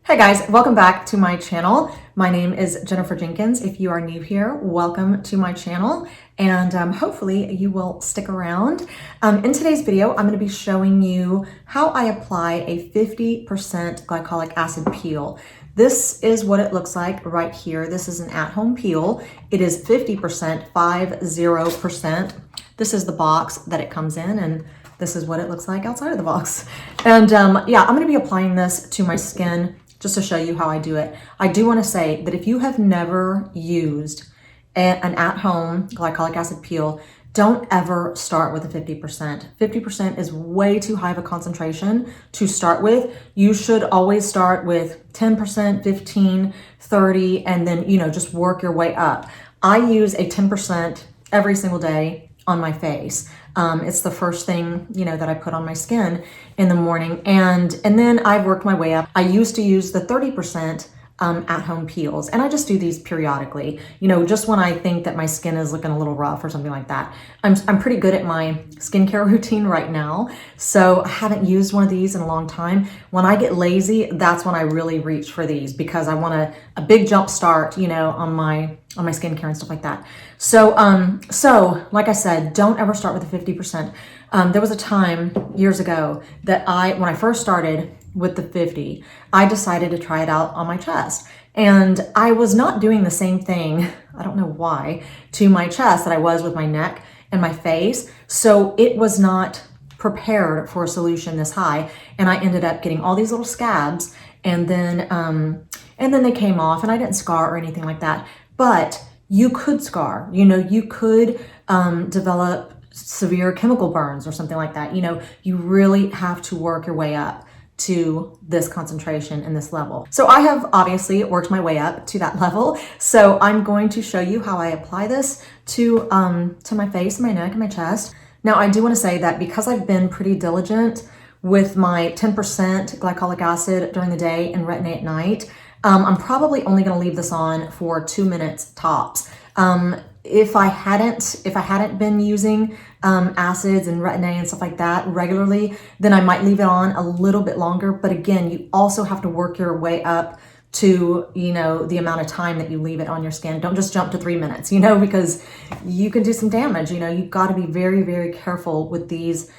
Hey guys, welcome back to my channel. My name is Jenifer Jenkins. If you are new here, welcome to my channel, and hopefully you will stick around. In today's video, I'm going to be showing you how I apply a 50% glycolic acid peel. This is what it looks like right here. This is an at-home peel. It is 50%, 50%. This is the box that it comes in, and this is what it looks like outside of the box. And yeah, I'm going to be applying this to my skin just to show you how I do it. I do want to say that if you have never used an at-home glycolic acid peel, don't ever start with a 50%. 50% is way too high of a concentration to start with. You should always start with 10%, 15, 30, and then, just work your way up. I use a 10% every single day on my face. It's the first thing, that I put on my skin in the morning. And then I've worked my way up. I used to use the 30% at-home peels, and I just do these periodically, just when I think that my skin is looking a little rough or something like that. I'm pretty good at my skincare routine right now, so I haven't used one of these in a long time. When I get lazy, that's when I really reach for these, because I want a big jump start, on my skincare and stuff like that. So like I said, don't ever start with the 50%. There was a time years ago that when I first started with the 50, I decided to try it out on my chest. And I was not doing the same thing, I don't know why, to my chest that I was with my neck and my face. So it was not prepared for a solution this high. And I ended up getting all these little scabs, and then they came off, and I didn't scar or anything like that. But you could scar, you could develop severe chemical burns or something like that. You really have to work your way up to this concentration and this level. So I have obviously worked my way up to that level. So I'm going to show you how I apply this to my face, my neck, and my chest. Now I do want to say that because I've been pretty diligent with my 10% glycolic acid during the day and retin-A at night, I'm probably only going to leave this on for 2 minutes tops. If I hadn't been using acids and retin-A and stuff like that regularly, then I might leave it on a little bit longer. But again, you also have to work your way up to, the amount of time that you leave it on your skin. Don't just jump to 3 minutes, because you can do some damage. You've got to be very, very careful with these,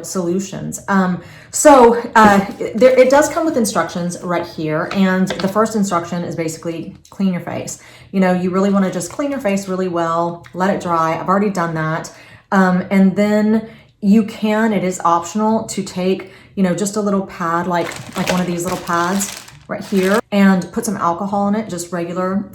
solutions. It does come with instructions right here. And the first instruction is basically clean your face. You really want to just clean your face really well, let it dry. I've already done that. And then it is optional to take, just a little pad, like one of these little pads right here, and put some alcohol in it, just regular,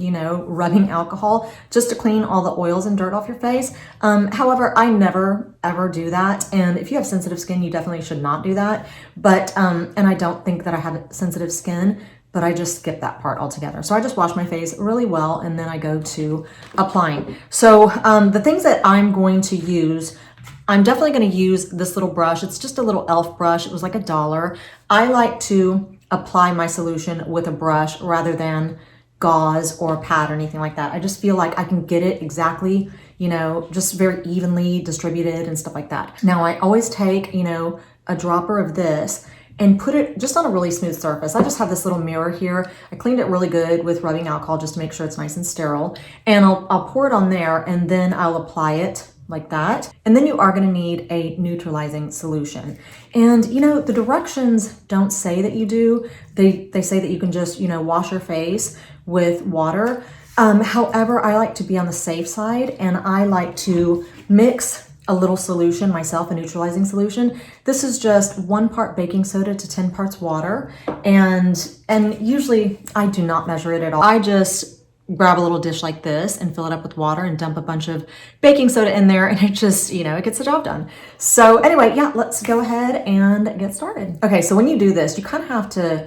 rubbing alcohol, just to clean all the oils and dirt off your face. However, I never ever do that. And if you have sensitive skin, you definitely should not do that. But, and I don't think that I have sensitive skin, but I just skip that part altogether. So I just wash my face really well, and then I go to applying. So the things that I'm going to use, I'm definitely going to use this little brush. It's just a little e.l.f. brush. It was like $1. I like to apply my solution with a brush rather than gauze or a pad or anything like that. I just feel like I can get it exactly, just very evenly distributed and stuff like that. Now I always take, a dropper of this and put it just on a really smooth surface. I just have this little mirror here. I cleaned it really good with rubbing alcohol just to make sure it's nice and sterile. And I'll pour it on there, and then I'll apply it like that. And then you are going to need a neutralizing solution. And the directions don't say that you do. They say that you can just, wash your face with water. However, I like to be on the safe side, and I like to mix a little solution myself, a neutralizing solution. This is just 1 part baking soda to 10 parts water. And usually I do not measure it at all. I just grab a little dish like this and fill it up with water and dump a bunch of baking soda in there, and it just, it gets the job done. So anyway, yeah, let's go ahead and get started. Okay, so when you do this, you kind of have to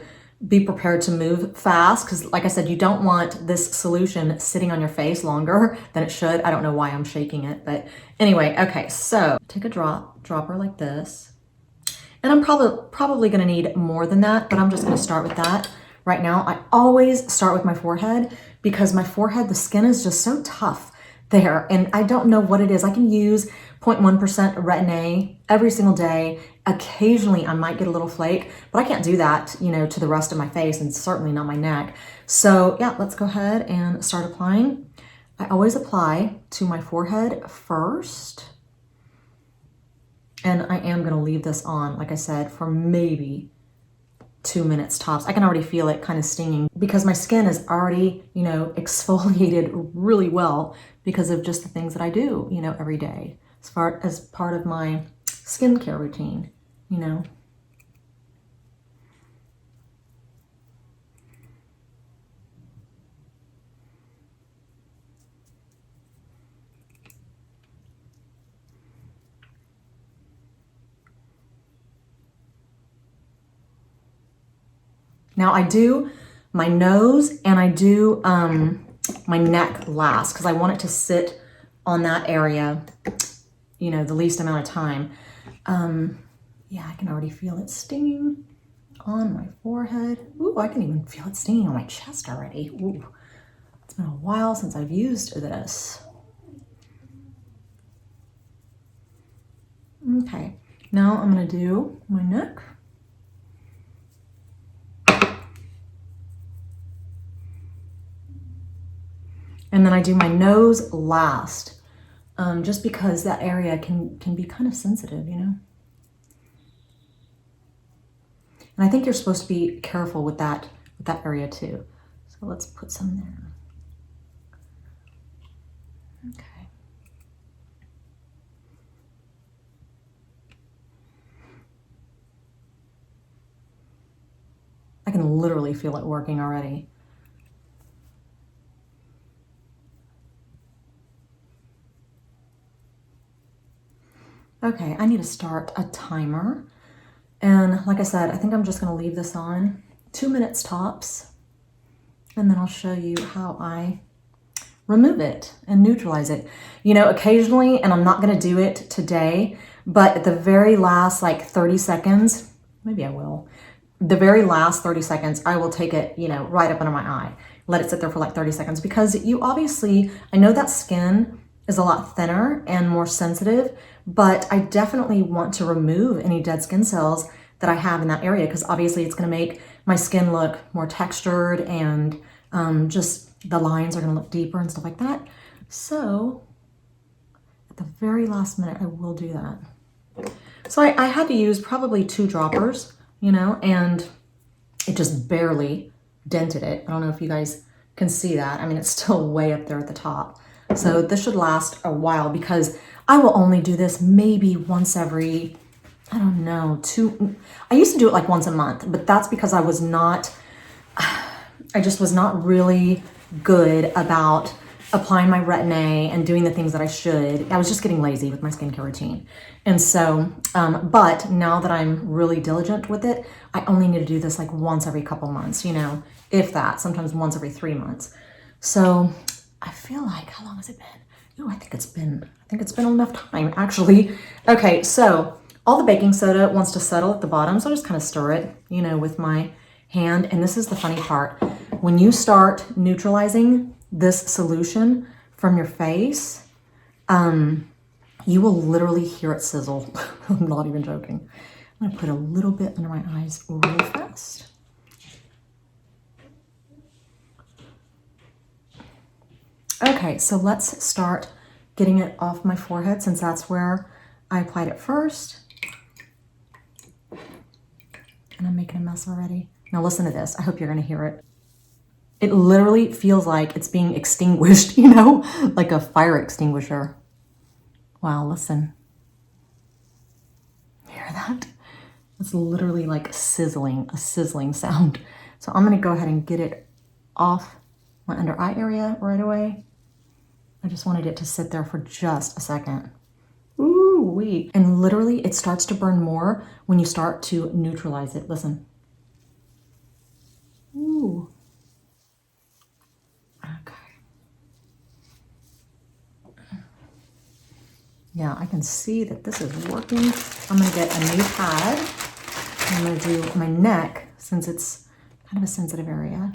be prepared to move fast, because like I said, you don't want this solution sitting on your face longer than it should. I don't know why I'm shaking it, but anyway, okay, so take a dropper like this. And I'm probably gonna need more than that, but I'm just gonna start with that right now. I always start with my forehead, because my forehead, the skin is just so tough there, and I don't know what it is. I can use 0.1% retin-A every single day. Occasionally I might get a little flake, but I can't do that, you know, to the rest of my face and certainly not my neck. So yeah, let's go ahead and start applying. I always apply to my forehead first. And I am gonna leave this on, like I said, for maybe 2 minutes tops. I can already feel it kind of stinging because my skin is already, you know, exfoliated really well because of just the things that I do, you know, every day as part of my skincare routine, you know. Now I do my nose and I do my neck last because I want it to sit on that area, you know, the least amount of time. Yeah, I can already feel it stinging on my forehead. Ooh, I can even feel it stinging on my chest already. Ooh, it's been a while since I've used this. Okay, now I'm gonna do my neck. And then I do my nose last, just because that area can be kind of sensitive, you know? And I think you're supposed to be careful with that area too. So let's put some there. Okay. I can literally feel it working already. Okay, I need to start a timer. And like I said, I think I'm just gonna leave this on 2 minutes tops. And then I'll show you how I remove it and neutralize it. You know, occasionally, and I'm not gonna do it today, but at the very last like 30 seconds, maybe I will, the very last 30 seconds, I will take it, you know, right up under my eye. Let it sit there for like 30 seconds because you obviously, I know that skin is a lot thinner and more sensitive, but I definitely want to remove any dead skin cells that I have in that area because obviously it's going to make my skin look more textured and just the lines are going to look deeper and stuff like that. So at the very last minute, I will do that. So I had to use probably 2 droppers, you know, and it just barely dented it. I don't know if you guys can see that. I mean, it's still way up there at the top. So this should last a while because I will only do this maybe once every, I don't know, I used to do it like once a month, but that's because I just was not really good about applying my retin-A and doing the things that I should. I was just getting lazy with my skincare routine. And so, but now that I'm really diligent with it, I only need to do this like once every couple months, you know, if that, sometimes once every 3 months. So I feel like, how long has it been? Oh, I think it's been enough time actually. Okay, so all the baking soda wants to settle at the bottom, so I just kind of stir it, you know, with my hand. And this is the funny part. When you start neutralizing this solution from your face, you will literally hear it sizzle. I'm not even joking. I'm gonna put a little bit under my eyes real fast. Okay, so let's start getting it off my forehead since that's where I applied it first. And I'm making a mess already. Now listen to this. I hope you're gonna hear it. It literally feels like it's being extinguished, you know, like a fire extinguisher. Wow, listen. Hear that? It's literally like a sizzling sound. So I'm gonna go ahead and get it off my under eye area right away. I just wanted it to sit there for just a second. Ooh-wee. And literally it starts to burn more when you start to neutralize it. Listen. Ooh. Okay. Yeah, I can see that this is working. I'm gonna get a new pad. I'm gonna do my neck since it's kind of a sensitive area.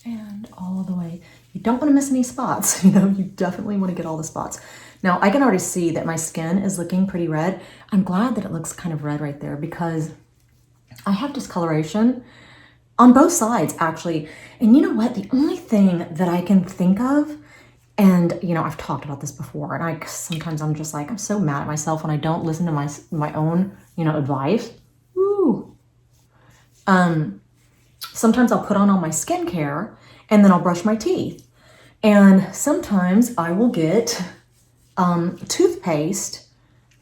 and all the way. You don't want to miss any spots. You know, you definitely want to get all the spots. Now, I can already see that my skin is looking pretty red. I'm glad that it looks kind of red right there because I have discoloration on both sides, actually. And you know what? The only thing that I can think of, and you know, I've talked about this before, and sometimes I'm just like, I'm so mad at myself when I don't listen to my own, you know, advice. Woo. Sometimes I'll put on all my skincare and then I'll brush my teeth. And sometimes I will get toothpaste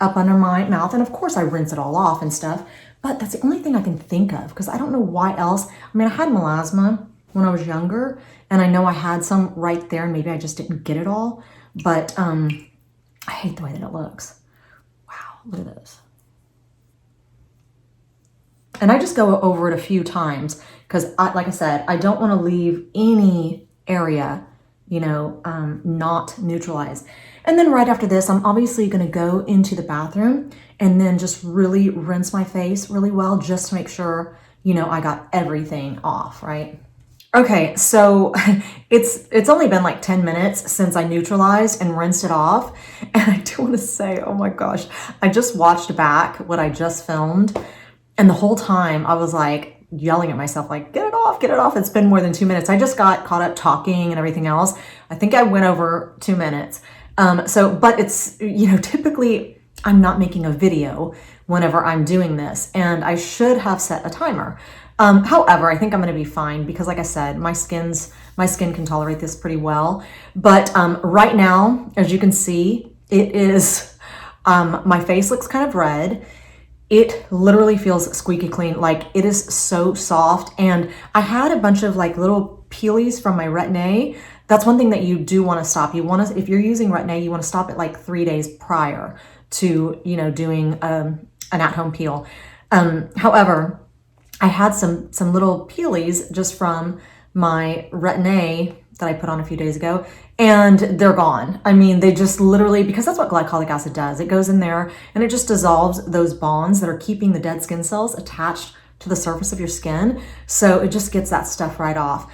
up under my mouth. And of course I rinse it all off and stuff, but that's the only thing I can think of because I don't know why else. I mean, I had melasma when I was younger and I know I had some right there and maybe I just didn't get it all, but I hate the way that it looks. Wow, look at this. And I just go over it a few times because, like I said, I don't want to leave any area, you know, not neutralized. And then right after this, I'm obviously going to go into the bathroom and then just really rinse my face really well just to make sure, you know, I got everything off, right? Okay, so it's only been like 10 minutes since I neutralized and rinsed it off. And I do want to say, oh my gosh, I just watched back what I just filmed. And the whole time I was like yelling at myself, like, get it off, get it off. It's been more than 2 minutes. I just got caught up talking and everything else. I think I went over 2 minutes. But it's, you know, typically I'm not making a video whenever I'm doing this and I should have set a timer. However, I think I'm going to be fine because like I said, my skin can tolerate this pretty well. But, right now, as you can see, it is, my face looks kind of red. It literally feels squeaky clean. Like it is so soft. And I had a bunch of like little peelies from my Retin-A. That's one thing that you do want to stop. You want to, if you're using Retin-A, you want to stop it like 3 days prior to, you know, doing an at-home peel. However, I had some little peelies just from my Retin-A that I put on a few days ago, and they're gone. I mean, they just literally, because that's what glycolic acid does. It goes in there and it just dissolves those bonds that are keeping the dead skin cells attached to the surface of your skin. So it just gets that stuff right off.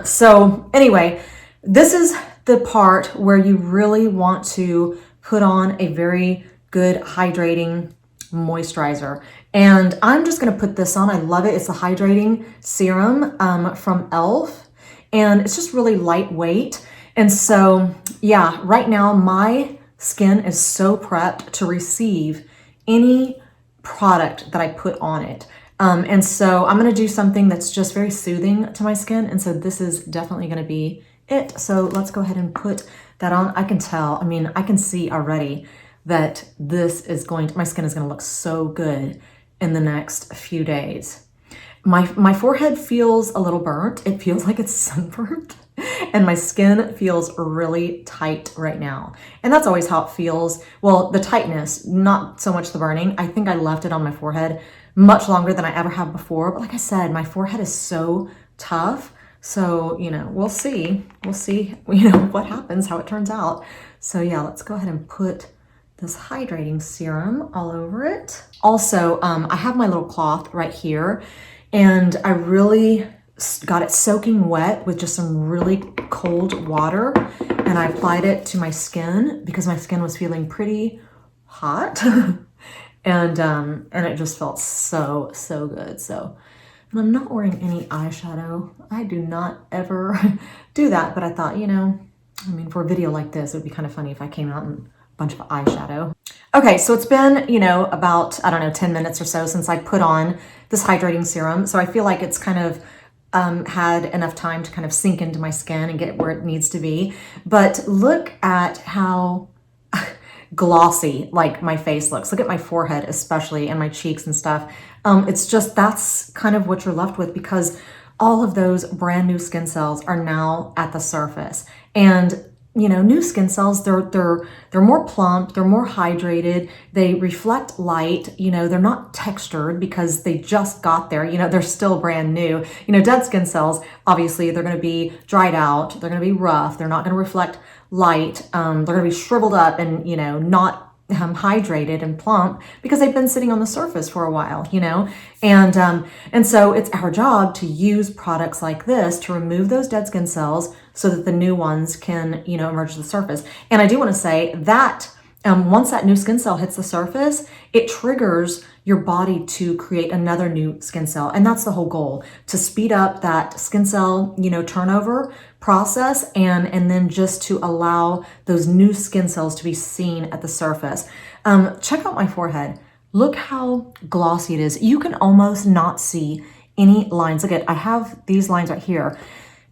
So anyway, this is the part where you really want to put on a very good hydrating moisturizer. And I'm just going to put this on. I love it. It's the Hydrating Serum from e.l.f. And it's just really lightweight. And so, yeah, right now my skin is so prepped to receive any product that I put on it. And so I'm going to do something that's just very soothing to my skin. And so this is definitely going to be it. So let's go ahead and put that on. I can tell, I mean, I can see already that this is my skin is going to look so good in the next few days. My forehead feels a little burnt. It feels like it's sunburned and my skin feels really tight right now. And that's always how it feels. Well, the tightness, not so much the burning. I think I left it on my forehead much longer than I ever have before. But like I said, my forehead is so tough. So, you know, we'll see, you know, what happens, how it turns out. So yeah, let's go ahead and put this hydrating serum all over it. Also, I have my little cloth right here and I really got it soaking wet with just some really cold water. And I applied it to my skin because my skin was feeling pretty hot. and it just felt so good. So, and I'm not wearing any eyeshadow. I do not ever do that, but I thought, you know, I mean, for a video like this, it would be kind of funny if I came out in a bunch of eyeshadow. Okay, so it's been, you know, about, I don't know, 10 minutes or so since I put on this hydrating serum. So I feel like it's kind of had enough time to kind of sink into my skin and get where it needs to be. But look at how glossy like my face looks. Look at my forehead especially and my cheeks and stuff. It's just, that's kind of what you're left with because all of those brand new skin cells are now at the surface. And you know, new skin cells, they're more plump, they're more hydrated, they reflect light, you know, they're not textured because they just got there, you know, they're still brand new. You know, dead skin cells, obviously they're going to be dried out, they're going to be rough, they're not going to reflect light, they're going to be shriveled up and, you know, not hydrated and plump because they've been sitting on the surface for a while, you know? And so it's our job to use products like this to remove those dead skin cells so that the new ones can, you know, emerge to the surface. And I do want to say that once that new skin cell hits the surface, it triggers your body to create another new skin cell. And that's the whole goal, to speed up that skin cell, you know, turnover process and then just to allow those new skin cells to be seen at the surface. Check out my forehead. Look how glossy it is. You can almost not see any lines. Look at, I have these lines right here.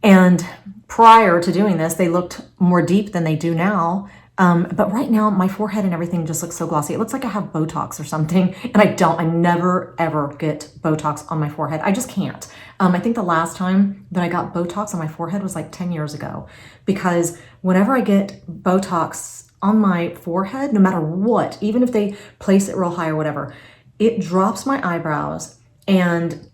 And prior to doing this, they looked more deep than they do now. But right now, my forehead and everything just looks so glossy. It looks like I have Botox or something. And I never, ever get Botox on my forehead. I just can't. I think the last time that I got Botox on my forehead was like 10 years ago. Because whenever I get Botox on my forehead, no matter what, even if they place it real high or whatever, it drops my eyebrows and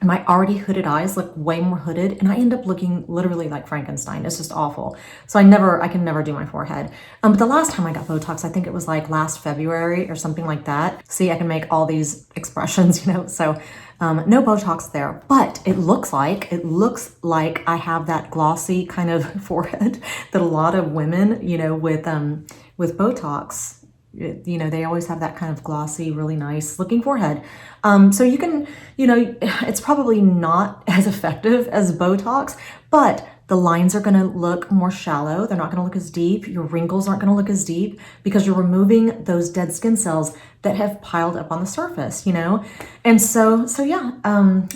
my already hooded eyes look way more hooded, and I end up looking literally like Frankenstein. It's just awful. So I can never do my forehead. But the last time I got Botox, I think it was like last February or something like that. See, I can make all these expressions, you know, so no Botox there, but it looks like I have that glossy kind of forehead that a lot of women, you know, with Botox, you know, they always have that kind of glossy, really nice looking forehead. So you can, you know, it's probably not as effective as Botox, but the lines are going to look more shallow. They're not going to look as deep. Your wrinkles aren't going to look as deep because you're removing those dead skin cells that have piled up on the surface, you know? And so yeah,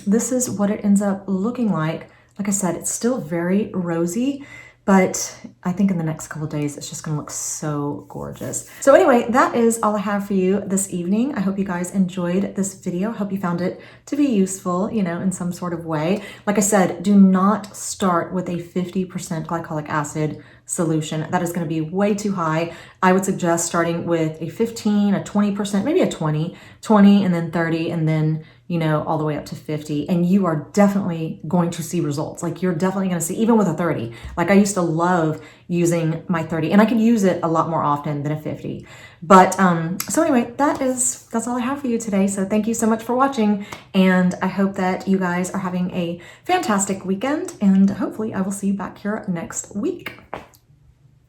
this is what it ends up looking like. Like I said, it's still very rosy, but I think in the next couple of days, it's just gonna look so gorgeous. So anyway, that is all I have for you this evening. I hope you guys enjoyed this video. I hope you found it to be useful, you know, in some sort of way. Like I said, do not start with a 50% glycolic acid solution. That is gonna be way too high. I would suggest starting with a 15, a 20%, maybe a 20, and then 30, and then, you know, all the way up to 50. And you are definitely going to see results. Like you're definitely going to see, even with a 30, like I used to love using my 30 and I could use it a lot more often than a 50. But, so anyway, that's all I have for you today. So thank you so much for watching. And I hope that you guys are having a fantastic weekend, and hopefully I will see you back here next week.